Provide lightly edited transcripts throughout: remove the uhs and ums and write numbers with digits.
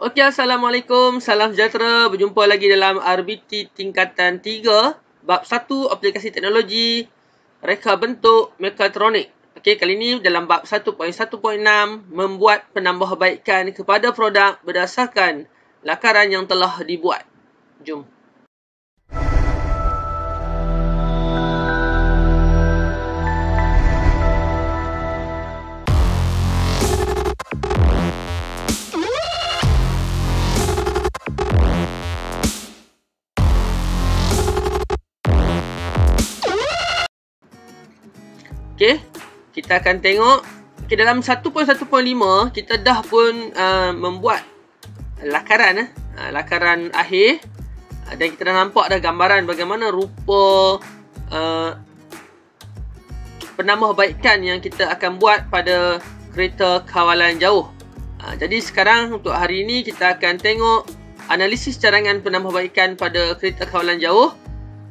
Okey, Assalamualaikum. Salam sejahtera. Berjumpa lagi dalam RBT tingkatan 3, bab 1 aplikasi teknologi reka bentuk mekatronik. Okey, kali ini dalam bab 1.1.6 membuat penambahbaikan kepada produk berdasarkan lakaran yang telah dibuat. Jom. Okey, kita akan tengok. Okey, dalam 1.1.5 kita dah pun membuat lakaran lakaran akhir, dan kita dah nampak dah gambaran bagaimana rupa penambahbaikan yang kita akan buat pada kereta kawalan jauh. Jadi sekarang untuk hari ini kita akan tengok analisis cadangan penambahbaikan pada kereta kawalan jauh.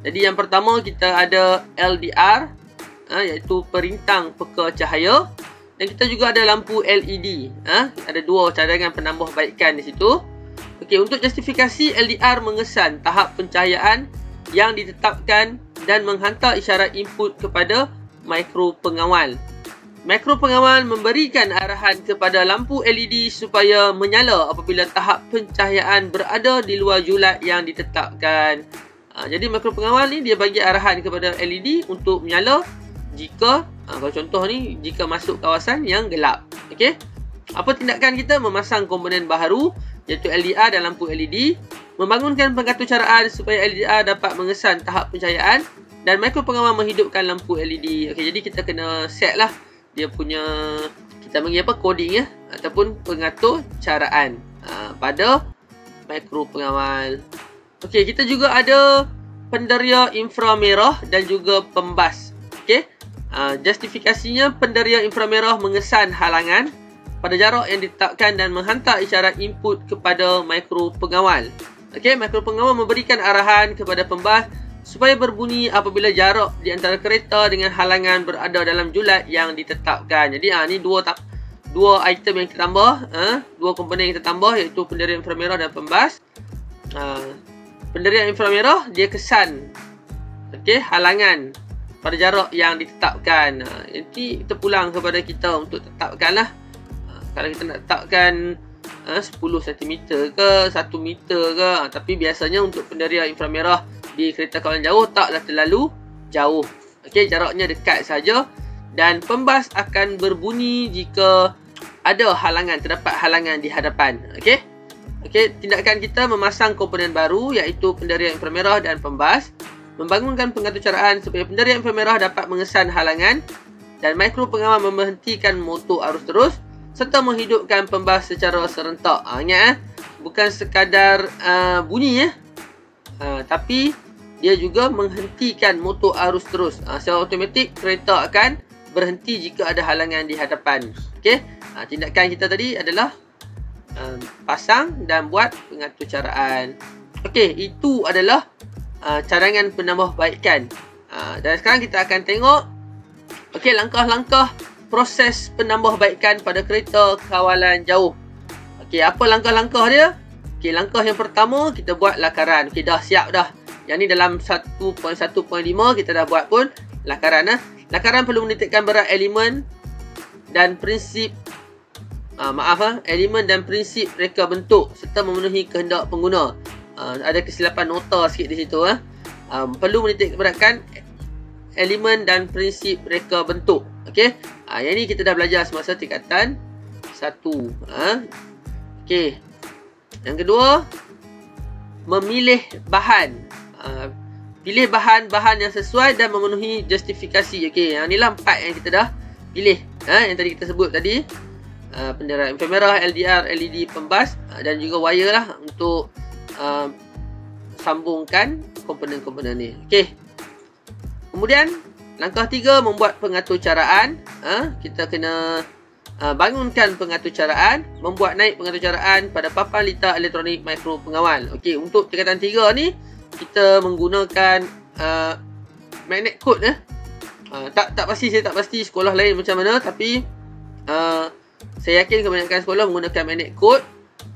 Jadi yang pertama kita ada LDR, iaitu perintang peka cahaya, dan kita juga ada lampu LED. Ada dua cadangan penambahbaikan di situ. Okey, untuk justifikasi, LDR mengesan tahap pencahayaan yang ditetapkan dan menghantar isyarat input kepada mikro pengawal. Mikro pengawal memberikan arahan kepada lampu LED supaya menyala apabila tahap pencahayaan berada di luar julat yang ditetapkan. Jadi mikro pengawal ni dia bagi arahan kepada LED untuk menyala jika, kalau contoh ni, jika masuk kawasan yang gelap. Okey. Apa tindakan kita? Memasang komponen baharu iaitu LDR dan lampu LED, membangunkan pengaturcaraan supaya LDR dapat mengesan tahap pencahayaan, dan mikro pengawal menghidupkan lampu LED. Okey, jadi kita kena set lah dia punya, kita panggil apa, coding ataupun pengatur caraan pada mikro pengawal. Okey, kita juga ada penderia inframerah dan juga pembas. Okey. Justifikasinya, penderia inframerah mengesan halangan pada jarak yang ditetapkan dan menghantar isyarat input kepada mikro pengawal. Okey, mikro pengawal memberikan arahan kepada pembas supaya berbunyi apabila jarak di antara kereta dengan halangan berada dalam julat yang ditetapkan. Jadi ni dua item yang kita tambah, dua komponen yang kita tambah, iaitu penderia inframerah dan pembas. Penderia inframerah dia kesan halangan pada jarak yang ditetapkan. Nanti kita pulang kepada kita untuk tetapkanlah. Kalau kita nak tetapkan 10 cm ke 1 meter ke, tapi biasanya untuk penderia inframerah di kereta kawalan jauh taklah terlalu jauh. Okey, jaraknya dekat saja, dan pembas akan berbunyi jika ada halangan, terdapat halangan di hadapan. Okey. Okey, tindakan kita memasang komponen baru iaitu penderia inframerah dan pembas, membangunkan pengaturcaraan supaya penderia inframerah dapat mengesan halangan, dan mikro pengawal memberhentikan motor arus terus serta menghidupkan pembas secara serentak. Ingat, bukan sekadar bunyi tapi dia juga menghentikan motor arus terus. Secara automatik kereta akan berhenti jika ada halangan di hadapan. Okey, tindakan kita tadi adalah pasang dan buat pengaturcaraan. Okey, itu adalah cadangan penambahbaikan. Dan sekarang kita akan tengok langkah-langkah proses penambahbaikan pada kereta kawalan jauh. Apa langkah-langkah dia? Langkah yang pertama, kita buat lakaran. Dah siap dah. Yang ni dalam 1.1.5 kita dah buat pun lakaran. Lakaran perlu menitikkan berat elemen dan prinsip elemen dan prinsip reka bentuk serta memenuhi kehendak pengguna. Ada kesilapan nota sikit di situ. Perlu menitik beratkan elemen dan prinsip reka bentuk. Okey. Yang ni kita dah belajar semasa tingkatan 1. Okey. Yang kedua, memilih bahan. Pilih bahan-bahan yang sesuai dan memenuhi justifikasi. Okey, yang ni lah 4 yang kita dah pilih. Yang tadi kita sebut tadi, penderia inframerah, LDR, LED, pembas, dan juga wire lah untuk sambungkan komponen-komponen ni. Okey. Kemudian langkah 3, membuat pengaturcaraan. Kita kena bangunkan pengaturcaraan, membuat naik pengaturcaraan pada papan litar elektronik mikro pengawal. Okey, untuk tingkatan 3 ni kita menggunakan magnet code. Tak pasti, saya tak pasti sekolah lain macam mana, tapi saya yakin kebanyakan sekolah menggunakan magnet code.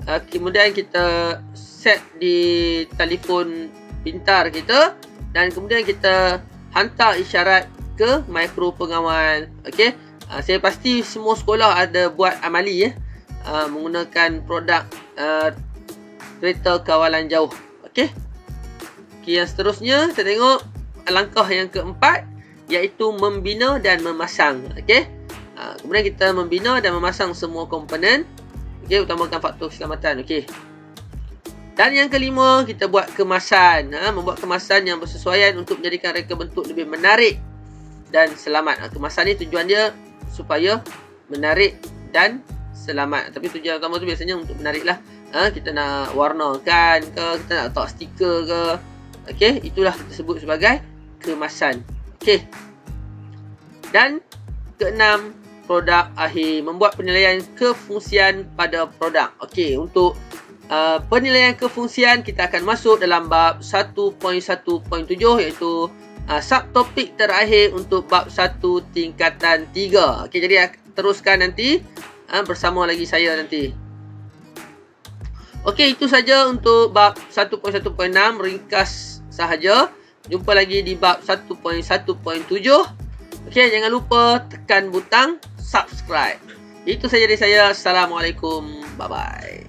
Kemudian kita set di telefon pintar kita dan kemudian kita hantar isyarat ke mikro pengamal. Okey. Saya pasti semua sekolah ada buat amali menggunakan produk kereta kawalan jauh. Okey. Yang seterusnya kita tengok langkah yang keempat, iaitu membina dan memasang. Okey. Kemudian kita membina dan memasang semua komponen. Okey, utamakan faktor keselamatan. Okey. Dan yang kelima, kita buat kemasan. Membuat kemasan yang bersesuaian untuk menjadikan reka bentuk lebih menarik dan selamat. Kemasan ni tujuan dia supaya menarik dan selamat. Tapi tujuan utama tu biasanya untuk menarik lah. Kita nak warnakan ke, kita nak letak stiker ke. Okey, itulah kita sebut sebagai kemasan. Okey. Dan keenam, produk akhir. Membuat penilaian kefungsian pada produk. Okey, untuk penilaian kefungsian kita akan masuk dalam bab 1.1.7 iaitu subtopik terakhir untuk bab 1 tingkatan 3. Okey, jadi teruskan nanti bersama lagi saya nanti. Okey, itu saja untuk bab 1.1.6, ringkas sahaja. Jumpa lagi di bab 1.1.7. Okey, jangan lupa tekan butang subscribe. Itu saja dari saya. Assalamualaikum. Bye bye.